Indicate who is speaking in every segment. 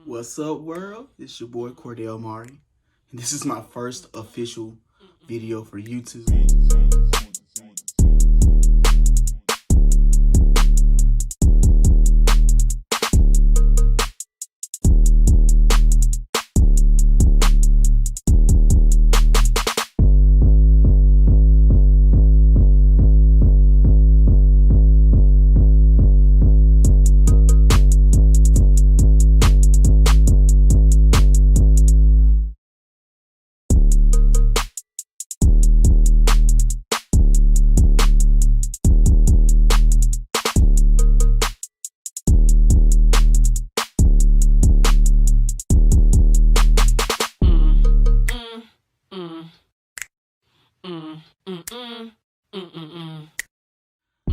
Speaker 1: What's up, world? It's your boy Cordell Mari, and this is my first official video for YouTube.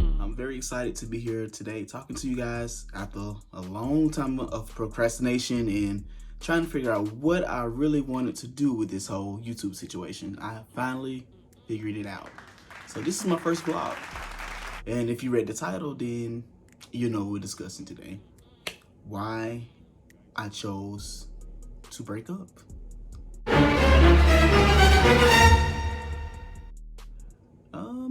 Speaker 1: I'm very excited to be here today talking to you guys after a long time of procrastination and trying to figure out what I really wanted to do with this whole YouTube situation. I finally figured it out. So this is my first vlog. And if you read the title, then you know what we're discussing today. Why I chose to break up.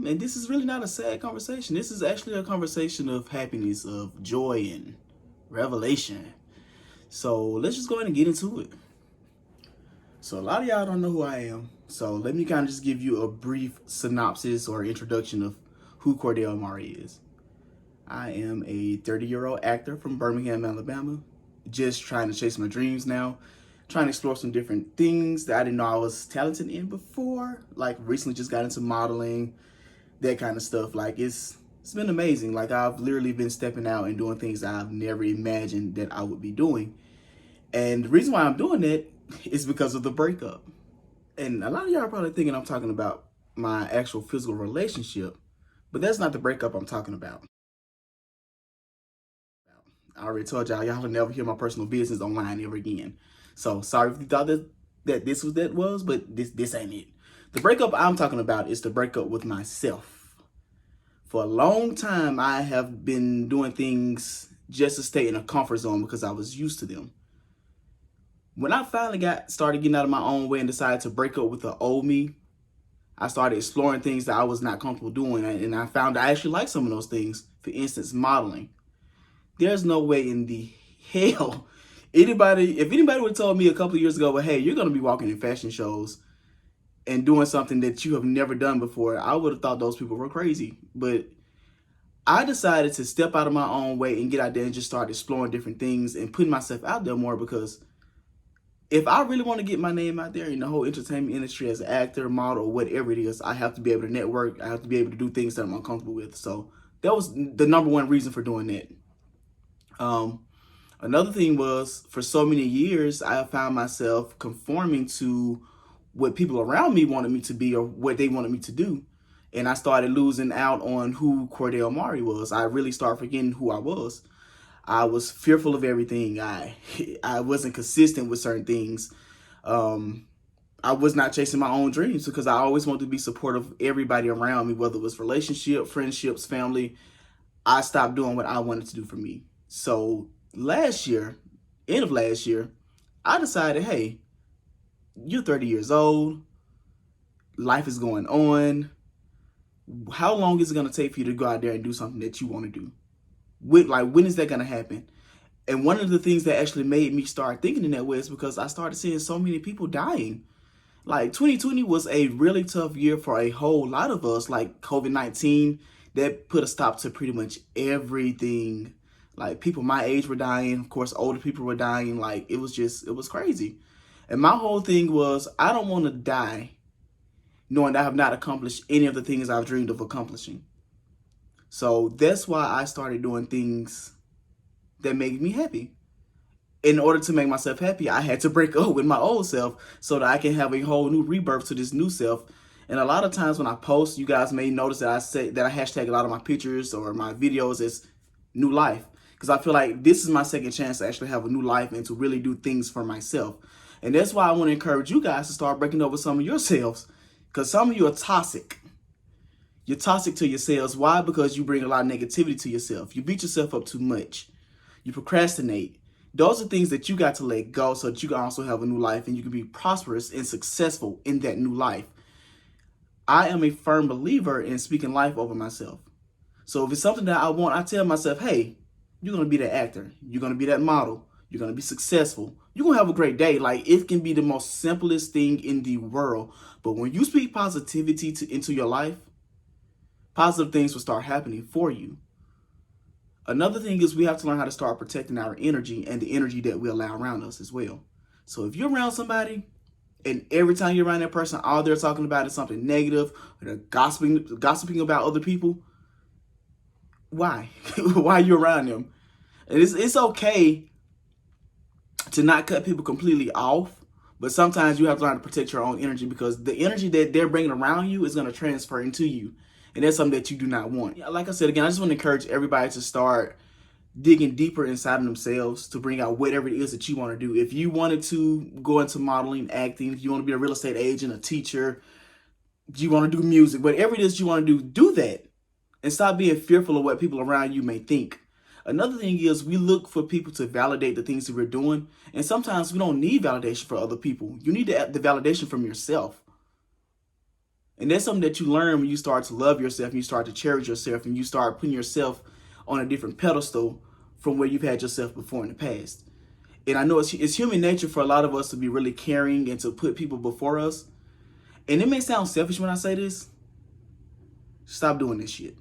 Speaker 1: And this is really not a sad conversation. This is actually a conversation of happiness, of joy and revelation. So let's just go ahead and get into it. So a lot of y'all don't know who I am. So let me kind of just give you a brief synopsis or introduction of who Cordell Mari is. I am a 30-year-old actor from Birmingham, Alabama. Just trying to chase my dreams now. Trying to explore some different things that I didn't know I was talented in before. Like recently just got into modeling, that kind of stuff. Like it's been amazing. Like I've literally been stepping out and doing things that I've never imagined that I would be doing. And the reason why I'm doing that is because of the breakup. And a lot of y'all are probably thinking I'm talking about my actual physical relationship, but that's not the breakup I'm talking about. I already told y'all will never hear my personal business online ever again. So sorry if you thought that this was but this ain't it. The breakup I'm talking about is the breakup with myself. For a long time, I have been doing things just to stay in a comfort zone because I was used to them. When I finally started getting out of my own way and decided to break up with the old me, I started exploring things that I was not comfortable doing, and I found I actually like some of those things. For instance, modeling. There's no way in the hell if anybody would have told me a couple of years ago, well, hey, you're going to be walking in fashion shows and doing something that you have never done before, I would have thought those people were crazy. But I decided to step out of my own way and get out there and just start exploring different things and putting myself out there more, because if I really want to get my name out there in the whole entertainment industry as an actor, model, or whatever it is, I have to be able to network. I have to be able to do things that I'm uncomfortable with. So that was the number one reason for doing that. Another thing was, for so many years, I found myself conforming to what people around me wanted me to be or what they wanted me to do. And I started losing out on who Cordell Mari was. I really started forgetting who I was. I was fearful of everything. I wasn't consistent with certain things. I was not chasing my own dreams because I always wanted to be supportive of everybody around me, whether it was relationship, friendships, family. I stopped doing what I wanted to do for me. So end of last year, I decided, hey, you're 30 years old. Life is going on. How long is it going to take for you to go out there and do something that you want to do? When is that going to happen? And one of the things that actually made me start thinking in that way is because I started seeing so many people dying. Like 2020 was a really tough year for a whole lot of us. Like COVID-19, that put a stop to pretty much everything. Like people my age were dying. Of course, older people were dying. Like it was crazy. And my whole thing was, I don't want to die knowing that I have not accomplished any of the things I've dreamed of accomplishing. So that's why I started doing things that make me happy. In order to make myself happy, I had to break up with my old self so that I can have a whole new rebirth to this new self. And a lot of times when I post, you guys may notice that I hashtag a lot of my pictures or my videos as new life, because I feel like this is my second chance to actually have a new life and to really do things for myself. And that's why I want to encourage you guys to start breaking up with some of yourselves, because some of you are toxic. You're toxic to yourselves. Why? Because you bring a lot of negativity to yourself. You beat yourself up too much. You procrastinate. Those are things that you got to let go so that you can also have a new life and you can be prosperous and successful in that new life. I am a firm believer in speaking life over myself. So if it's something that I want, I tell myself, hey, you're going to be that actor. You're going to be that model. You're going to be successful. You're going to have a great day. Like, it can be the most simplest thing in the world. But when you speak positivity into your life, positive things will start happening for you. Another thing is we have to learn how to start protecting our energy and the energy that we allow around us as well. So if you're around somebody and every time you're around that person, all they're talking about is something negative, or they're gossiping about other people, why? Why are you around them? And it's okay to not cut people completely off, but sometimes you have to learn to protect your own energy, because the energy that they're bringing around you is going to transfer into you. And that's something that you do not want. Like I said, again, I just want to encourage everybody to start digging deeper inside of themselves to bring out whatever it is that you want to do. If you wanted to go into modeling, acting, if you want to be a real estate agent, a teacher, you want to do music, whatever it is you want to do that. And stop being fearful of what people around you may think. Another thing is we look for people to validate the things that we're doing. And sometimes we don't need validation from other people. You need the validation from yourself. And that's something that you learn when you start to love yourself and you start to cherish yourself and you start putting yourself on a different pedestal from where you've had yourself before in the past. And I know it's human nature for a lot of us to be really caring and to put people before us. And it may sound selfish when I say this. Stop doing this shit.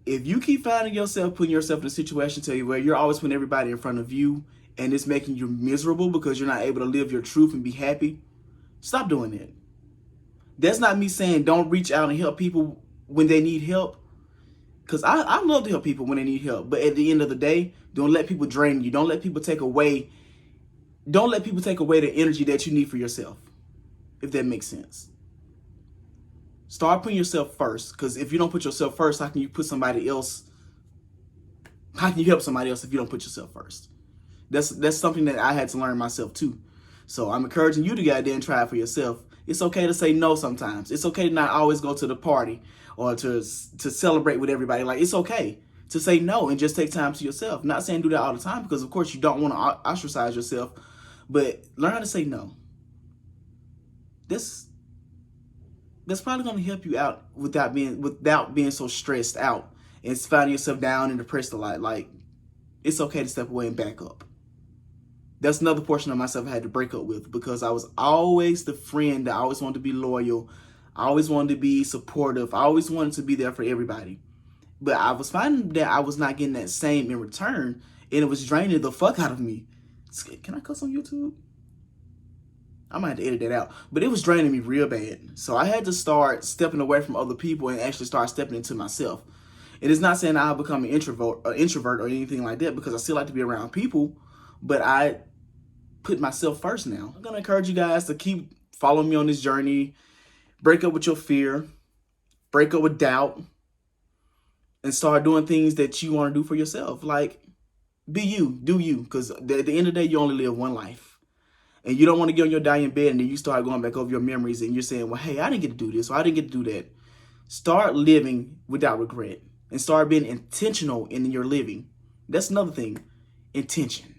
Speaker 1: If you keep finding yourself putting yourself in a situation where you're always putting everybody in front of you and it's making you miserable because you're not able to live your truth and be happy, stop doing that. That's not me saying don't reach out and help people when they need help. Because I love to help people when they need help. But at the end of the day, don't let people drain you. Don't let people take away the energy that you need for yourself. If that makes sense. Start putting yourself first. Because if you don't put yourself first, how can you help somebody else if you don't put yourself first? That's something that I had to learn myself too. So I'm encouraging you to go out there and try it for yourself. It's okay to say no sometimes. It's okay to not always go to the party or to celebrate with everybody. Like, it's okay to say no and just take time to yourself. Not saying do that all the time, because of course you don't want to ostracize yourself, but learn how to say no. That's probably going to help you out without being so stressed out and finding yourself down and depressed a lot. Like, it's okay to step away and back up. That's another portion of myself I had to break up with, because I was always the friend that I always wanted to be loyal. I always wanted to be supportive. I always wanted to be there for everybody. But I was finding that I was not getting that same in return, and it was draining the fuck out of me. Can I cuss on YouTube? I might have to edit that out. But it was draining me real bad. So I had to start stepping away from other people and actually start stepping into myself. It is not saying I'll become an introvert or anything like that, because I still like to be around people. But I put myself first now. I'm going to encourage you guys to keep following me on this journey. Break up with your fear. Break up with doubt. And start doing things that you want to do for yourself. Like, be you. Do you. Because at the end of the day, you only live one life. And you don't want to get on your dying bed and then you start going back over your memories and you're saying, well, hey, I didn't get to do this or I didn't get to do that. Start living without regret. And start being intentional in your living. That's another thing. Intention.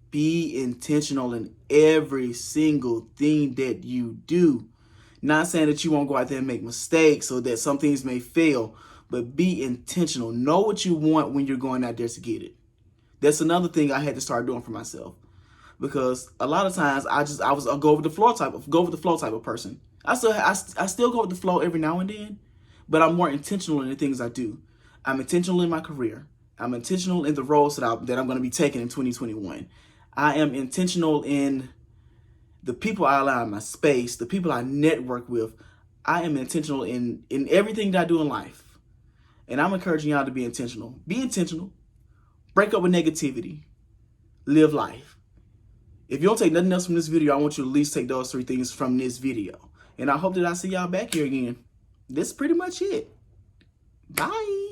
Speaker 1: Be intentional in every single thing that you do. Not saying that you won't go out there and make mistakes or that some things may fail, but be intentional. Know what you want when you're going out there to get it. That's another thing I had to start doing for myself, because a lot of times I was a go with the flow type of person. I still go with the flow every now and then, but I'm more intentional in the things I do. I'm intentional in my career. I'm intentional in the roles that I'm going to be taking in 2021. I am intentional in the people I allow in my space, the people I network with. I am intentional in everything that I do in life. And I'm encouraging y'all to be intentional. Be intentional. Break up with negativity. Live life. If you don't take nothing else from this video, I want you to at least take those 3 things from this video. And I hope that I see y'all back here again. That's pretty much it. Bye.